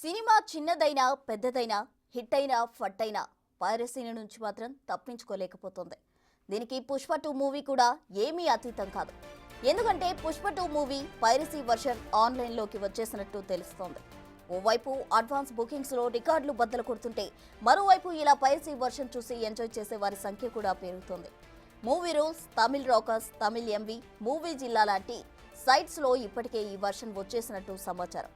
Cinema చిన్నదైనా పెద్దదైనా hit అయినా ఫట్ అయినా పైరసీ నుంచి మాత్రం తప్పించుకోలేకపోతుంది. దీనికి పుష్ప 2 మూవీ కూడా ఏమీ అతీతం కాదు. ఎందుకంటే పుష్ప 2 మూవీ పైరసీ వర్షన్ ఆన్లైన్లోకి వచ్చేసినట్టు తెలుస్తోంది. ఓవైపు అడ్వాన్స్ బుకింగ్స్ లో రికార్డులు బద్దలు కొడుతుంటే మరోవైపు ఇలా పైరసీ వర్షన్ చూసి ఎంజాయ్ చేసే వారి సంఖ్య కూడా పెరుగుతోంది. Movierulz, Tamil Rockers, Tamil MV, movie Jilla లాంటి సైట్స్ లో ఇప్పటికే ఈ వర్షన్ వచ్చేసినట్టు సమాచారం.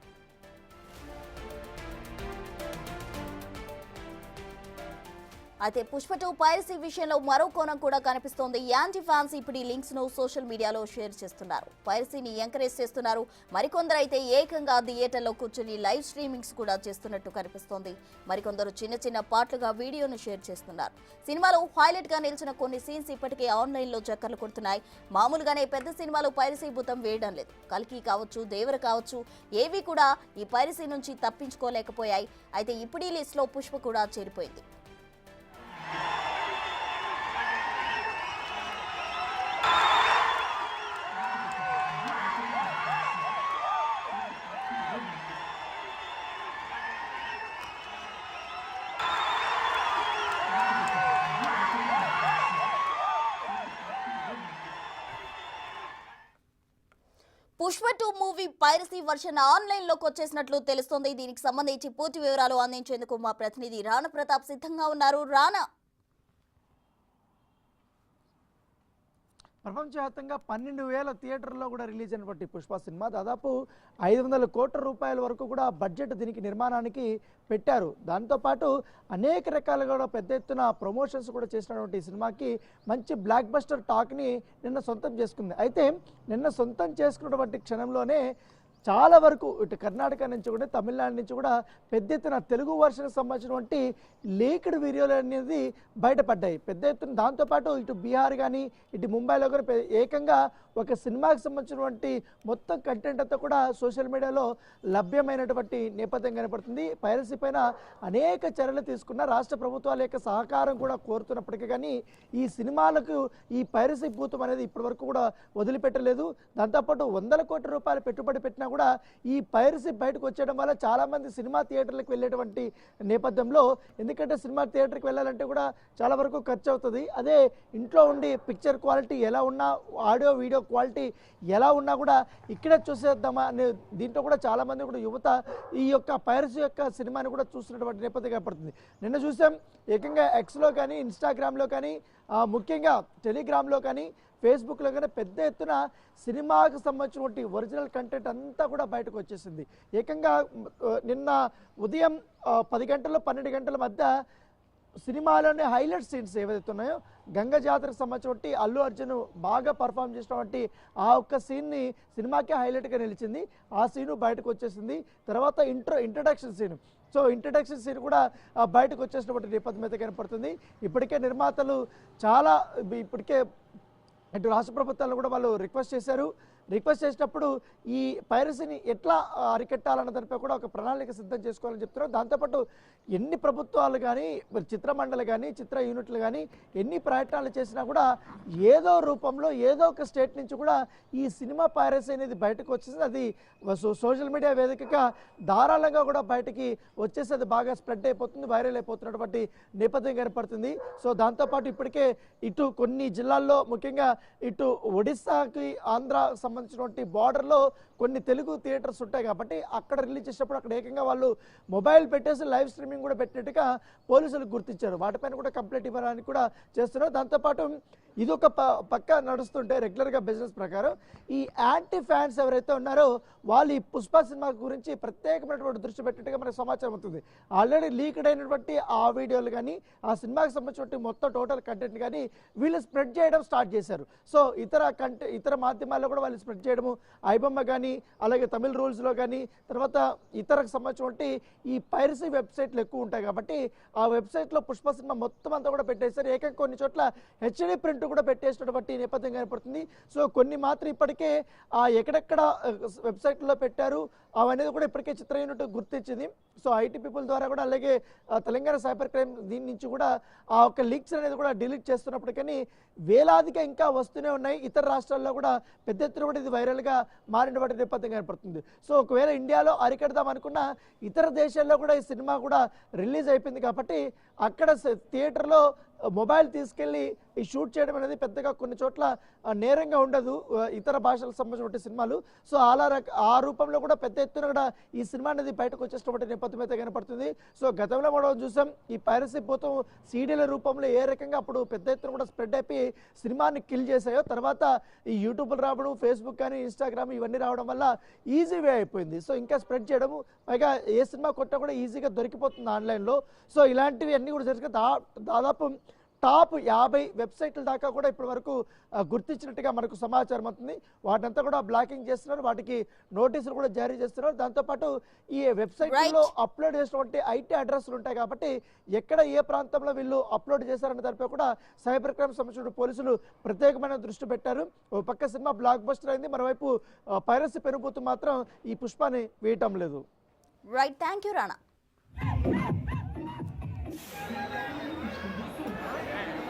అయితే పుష్ప 2 పైరసీ విషయంలో మరో కోణం కూడా కనిపిస్తోంది. యాంటీ ఫ్యాన్స్ ఇప్పుడు ఈ లింక్స్ ను సోషల్ మీడియాలో షేర్ చేస్తున్నారు, పైరసీని ఎంకరేజ్ చేస్తున్నారు. మరికొందరు అయితే ఏకంగా థియేటర్లో కూర్చుని లైవ్ స్ట్రీమింగ్స్ కూడా చేస్తున్నట్టు కనిపిస్తోంది. మరికొందరు చిన్న చిన్న పార్ట్లుగా వీడియోను షేర్ చేస్తున్నారు. సినిమాలో హైలైట్ గా నిలిచిన కొన్ని సీన్స్ ఇప్పటికే ఆన్లైన్ లో చక్కర్లు కొడుతున్నాయి. మామూలుగానే పెద్ద సినిమాలు పైరసీ భూతం వేయడం లేదు. కల్కి కావచ్చు, దేవర కావచ్చు, ఏవి కూడా ఈ పైరసీ నుంచి తప్పించుకోలేకపోయాయి. అయితే ఇప్పుడు ఈ లిస్ట్ లో పుష్ప కూడా చేరిపోయింది. Pushpa 2 movie piracy version online లోకి వచ్చేసినట్లు తెలుస్తోంది. దీనికి సంబంధించి పూర్తి వివరాలు అందించేందుకు మా ప్రతినిధి రాణా ప్రతాప్ సిద్ధంగా ఉన్నారు. రాణా, ప్రపంచవ్యాప్తంగా 12,000 థియేటర్లో కూడా రిలీజ్ అయినటువంటి పుష్ప సినిమా దాదాపు 500 కోట్ల రూపాయల వరకు కూడా బడ్జెట్ దీనికి నిర్మాణానికి పెట్టారు. దాంతోపాటు అనేక రకాలుగా కూడా పెద్ద ఎత్తున ప్రమోషన్స్ కూడా చేసినటువంటి ఈ సినిమాకి మంచి బ్లాక్ బస్టర్ టాక్ని నిన్న సొంతం చేసుకుంది. అయితే నిన్న సొంతం చేసుకున్నటువంటి క్షణంలోనే చాలా వరకు ఇటు కర్ణాటక నుంచి కూడా తమిళనాడు నుంచి కూడా పెద్ద ఎత్తున తెలుగు వర్షన్కి సంబంధించినటువంటి లీక్డ్ వీడియోలు అనేది బయటపడ్డాయి పెద్ద ఎత్తున. దాంతోపాటు ఇటు బీహార్ కానీ ఇటు ముంబైలో కానీ ఏకంగా ఒక సినిమాకి సంబంధించినటువంటి మొత్తం కంటెంట్ అంతా కూడా సోషల్ మీడియాలో లభ్యమైనటువంటి నేపథ్యం కనపడుతుంది. పైరసీ పైన అనేక చర్యలు తీసుకున్న రాష్ట్ర ప్రభుత్వాల యొక్క సహకారం కూడా కోరుతున్నప్పటికీ కానీ ఈ సినిమాలకు ఈ పైరసీ భూతం అనేది ఇప్పటివరకు కూడా వదిలిపెట్టలేదు. దాంతోపాటు 100 కోట్ల రూపాయలు పెట్టుబడి పెట్టినా కూడా ఈ పైరసీ బయటకు వచ్చేయడం వల్ల చాలామంది సినిమా థియేటర్లకు వెళ్ళేటువంటి నేపథ్యంలో, ఎందుకంటే సినిమా థియేటర్కి వెళ్ళాలంటే కూడా చాలా వరకు ఖర్చు అవుతుంది. అదే ఇంట్లో ఉండి పిక్చర్ క్వాలిటీ ఎలా ఉన్నా, ఆడియో వీడియో క్వాలిటీ ఎలా ఉన్నా కూడా ఇక్కడే చూసేద్దామా అనే దీంట్లో కూడా చాలామంది కూడా యువత ఈ యొక్క పైరసీ యొక్క సినిమాని కూడా చూస్తున్నటువంటి నేపథ్యం కనపడుతుంది. నిన్న చూసాం ఏకంగా ఎక్స్లో కానీ, ఇన్స్టాగ్రామ్లో కానీ, ముఖ్యంగా టెలిగ్రామ్లో కానీ, ఫేస్బుక్లో కానీ పెద్ద ఎత్తున సినిమాకు సంబంధించినటువంటి ఒరిజినల్ కంటెంట్ అంతా కూడా బయటకు వచ్చేసింది. ఏకంగా నిన్న ఉదయం 10 గంటల 12 గంటల మధ్య సినిమాలోనే హైలైట్ సీన్స్ ఏవైతే ఉన్నాయో, గంగ జాతరకు సంబంధించినటువంటి అల్లు అర్జున్ బాగా పర్ఫామ్ చేసినటువంటి ఆ ఒక్క సీన్ని సినిమాకే హైలైట్గా నిలిచింది. ఆ సీను బయటకు వచ్చేసింది. తర్వాత introduction scene, so introduction scene కూడా బయటకు వచ్చేసినటువంటి నేపథ్యం అయితే కనపడుతుంది. ఇప్పటికే నిర్మాతలు చాలా ఇప్పటికే ఇటు రాష్ట్ర ప్రభుత్వాలను కూడా వాళ్ళు రిక్వెస్ట్ చేసినప్పుడు ఈ పైరసీని ఎట్లా అరికట్టాలన్న దానిపై కూడా ఒక ప్రణాళిక సిద్ధం చేసుకోవాలని చెప్తున్నారు. దాంతోపాటు ఎన్ని ప్రభుత్వాలు కానీ, చిత్రమండలి కానీ, చిత్ర యూనిట్లు కానీ ఎన్ని ప్రయత్నాలు చేసినా కూడా ఏదో రూపంలో ఏదో ఒక స్టేట్ నుంచి కూడా ఈ సినిమా పైరసీ అనేది బయటకు వచ్చేసి అది సోషల్ మీడియా వేదికగా ధారాళంగా కూడా బయటికి వచ్చేసి అది బాగా స్ప్రెడ్ అయిపోతుంది, వైరల్ అయిపోతున్నటువంటి నేపథ్యం కనపడుతుంది. సో దాంతోపాటు ఇప్పటికే ఇటు కొన్ని జిల్లాల్లో, ముఖ్యంగా ఇటు ఒడిస్సాకి ఆంధ్ర సంబంధించినటువంటి బార్డర్లో కొన్ని తెలుగు థియేటర్స్ ఉంటాయి కాబట్టి అక్కడ రిలీజ్ చేసినప్పుడు అక్కడ ఏకంగా వాళ్ళు మొబైల్ పెట్టేసి లైవ్ స్ట్రీమింగ్ కూడా పెట్టినట్టుగా పోలీసులు గుర్తించారు. వాటిపైన కూడా కంప్లైంట్ ఇవ్వడానికి కూడా చేస్తున్నారు. దాంతోపాటు ఇది ఒక పక్క నడుస్తుంటే రెగ్యులర్గా బిజినెస్ ప్రకారం ఈ యాంటీ ఫ్యాన్స్ ఎవరైతే ఉన్నారో వాళ్ళు ఈ పుష్ప సినిమా గురించి ప్రత్యేకమైనటువంటి దృష్టి పెట్టినట్టుగా మనకు సమాచారం అవుతుంది. ఆల్రెడీ లీక్డ్ అయినటువంటి ఆ వీడియోలు కానీ, ఆ సినిమాకి సంబంధించినటువంటి మొత్తం టోటల్ కంటెంట్ కానీ వీళ్ళు స్ప్రెడ్ చేయడం స్టార్ట్ చేశారు. సో ఇతర మాధ్యమాల్లో కూడా వాళ్ళు స్ప్రెడ్ చేయడము, ఐబొమ్మ కానీ, అలాగే తమిళ రూల్స్లో కానీ, తర్వాత ఇతరకు సంబంధించినటువంటి ఈ పైరసీ వెబ్సైట్లు ఎక్కువ ఉంటాయి కాబట్టి ఆ వెబ్సైట్లో పుష్ప సినిమా మొత్తం అంతా కూడా పెట్టేశారు. ఏకంగా కొన్ని చోట్ల హెచ్డి ప్రింట్ కూడా పెట్టేసినటువంటి నేపథ్యం కనపడుతుంది. సో కొన్ని మాత్రం ఇప్పటికే ఎక్కడెక్కడ వెబ్సైట్లో పెట్టారు అవనేది కూడా ఇప్పటికే చిత్ర యూనిట్ గుర్తించింది. సో ఐటీ పీపుల్ ద్వారా కూడా, అలాగే తెలంగాణ సైబర్ క్రైమ్ దీని నుంచి కూడా ఆ ఒక లీక్స్ అనేది కూడా డిలీట్ చేస్తున్నప్పటికీ వేలాదిగా ఇంకా వస్తూనే ఉన్నాయి. ఇతర రాష్ట్రాల్లో కూడా పెద్ద ఎత్తున కూడా ఇది వైరల్గా మారినటువంటి నేపథ్యం కనపడుతుంది. సో ఒకవేళ ఇండియాలో అరికడదాం అనుకున్న ఇతర దేశాల్లో కూడా ఈ సినిమా కూడా రిలీజ్ అయిపోయింది కాబట్టి అక్కడ థియేటర్లో మొబైల్ తీసుకెళ్లి ఈ షూట్ చేయడం అనేది పెద్దగా కొన్ని చోట్ల నేరంగా ఉండదు ఇతర భాషలకు సంబంధించిన సినిమాలు. సో ఆ రూపంలో కూడా పెద్ద ఎత్తున కూడా ఈ సినిమా అనేది బయటకు వచ్చేసినటువంటి నేపథ్యం అయితే కనపడుతుంది. సో గతంలో మనం చూసాం ఈ పైరసీ పోతం సీడీల రూపంలో ఏ రకంగా అప్పుడు పెద్ద ఎత్తున కూడా స్ప్రెడ్ అయిపోయి సినిమాని కిల్ చేసాయో, తర్వాత ఈ యూట్యూబ్లు రావడం, ఫేస్బుక్ కానీ ఇన్స్టాగ్రామ్ ఇవన్నీ రావడం వల్ల ఈజీ వే అయిపోయింది. సో ఇంకా స్ప్రెడ్ చేయడము, పైగా ఏ సినిమా కొట్టా కూడా ఈజీగా దొరికిపోతుంది ఆన్లైన్లో. సో ఇలాంటివి అన్నీ కూడా జరిగిన దాదాపు టాప్ 50 వెబ్సైట్ల దాకా కూడా ఇప్పటి వరకు గుర్తించినట్టుగా మనకు సమాచారం అవుతుంది. వాటినంతా కూడా బ్లాకింగ్ చేస్తున్నారు, వాటికి నోటీసులు కూడా జారీ చేస్తున్నారు. దాంతోపాటు ఈ వెబ్సైట్లో అప్లోడ్ చేసినటువంటి IP అడ్రస్లు ఉంటాయి కాబట్టి ఎక్కడ ఏ ప్రాంతంలో వీళ్ళు అప్లోడ్ చేశారనే దానిపై కూడా సైబర్ క్రైమ్ సంబంధించిన పోలీసులు ప్రత్యేకమైన దృష్టి పెట్టారు. ఓ పక్క సినిమా బ్లాక్ బస్టర్ అయింది, మరోవైపు పైరసీ పెనుబూతు మాత్రం ఈ పుష్పాన్ని వేయటం లేదు. Right, thank you Rana.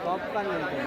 Popcorn వాళ్ళందరూ